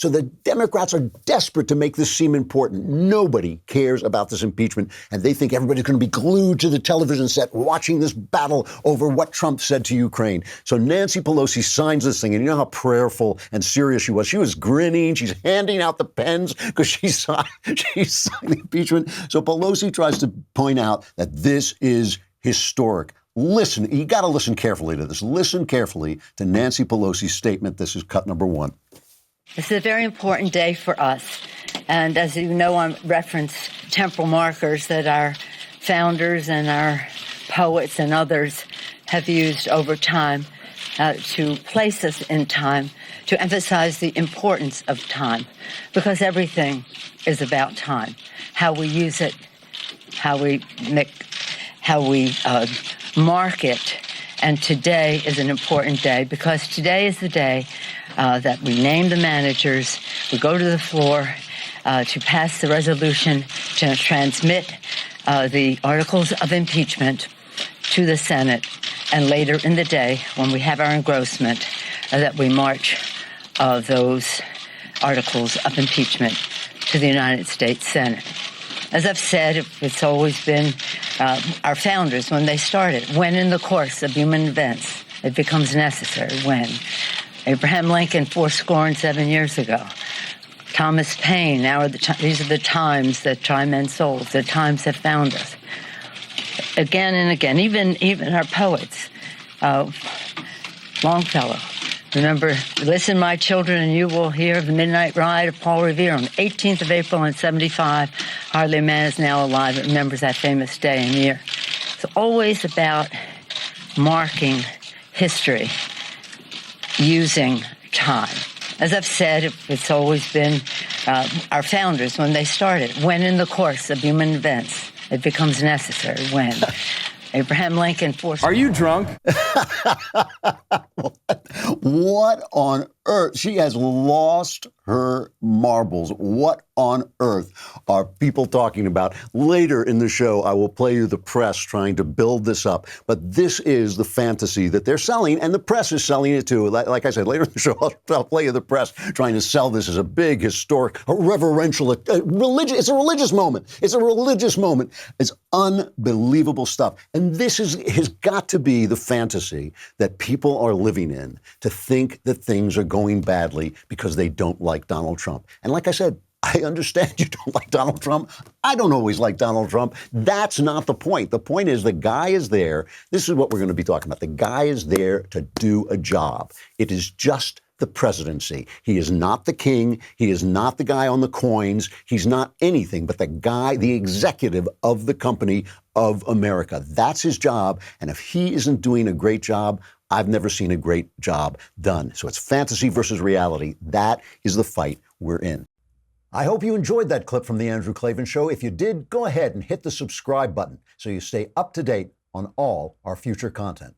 So the Democrats are desperate to make this seem important. Nobody cares about this impeachment, and they think everybody's going to be glued to the television set watching this battle over what Trump said to Ukraine. So Nancy Pelosi signs this thing, and you know how prayerful and serious she was. She was grinning. She's handing out the pens because she signed the impeachment. So Pelosi tries to point out that this is historic. Listen, you got to listen carefully to this. Listen carefully to Nancy Pelosi's statement. This is cut number one. This is a very important day for us. And as you know, I reference temporal markers that our founders and our poets and others have used over time to place us in time, to emphasize the importance of time, because everything is about time. How we use it, how we mark it. And today is an important day because today is the day that we name the managers, we go to the floor to pass the resolution to transmit the articles of impeachment to the Senate, and later in the day, when we have our engrossment, that we march those articles of impeachment to the United States Senate. As I've said, it's always been our founders, when they started, when in the course of human events it becomes necessary, when. Abraham Lincoln 7 years ago. Thomas Paine, these are the times that try men's souls, the times that found us. Again and again, even our poets. Longfellow. Remember, listen, my children, and you will hear the midnight ride of Paul Revere on the 18th of April in 75. Hardly a man is now alive that remembers that famous day and year. It's always about marking history using time. As I've said, it's always been our founders, when they started, when in the course of human events it becomes necessary, when. Abraham Lincoln Are you drunk? What on earth? She has lost her marbles. What on earth are people talking about? Later in the show, I will play you the press trying to build this up. But this is the fantasy that they're selling, and the press is selling it too. Like I said, later in the show, I'll play you the press trying to sell this as a big, historic, reverential, religious. It's a religious moment. It's a religious moment. It's unbelievable stuff. And this has got to be the fantasy that people are living in, to think that things are going badly because they don't like Donald Trump. And like I said, I understand you don't like Donald Trump. I don't always like Donald Trump. That's not the point. The point is the guy is there. This is what we're going to be talking about. The guy is there to do a job. It is just the presidency. He is not the king. He is not the guy on the coins. He's not anything but the guy, the executive of the company of America. That's his job. And if he isn't doing a great job, I've never seen a great job done. So it's fantasy versus reality. That is the fight we're in. I hope you enjoyed that clip from The Andrew Klavan Show. If you did, go ahead and hit the subscribe button so you stay up to date on all our future content.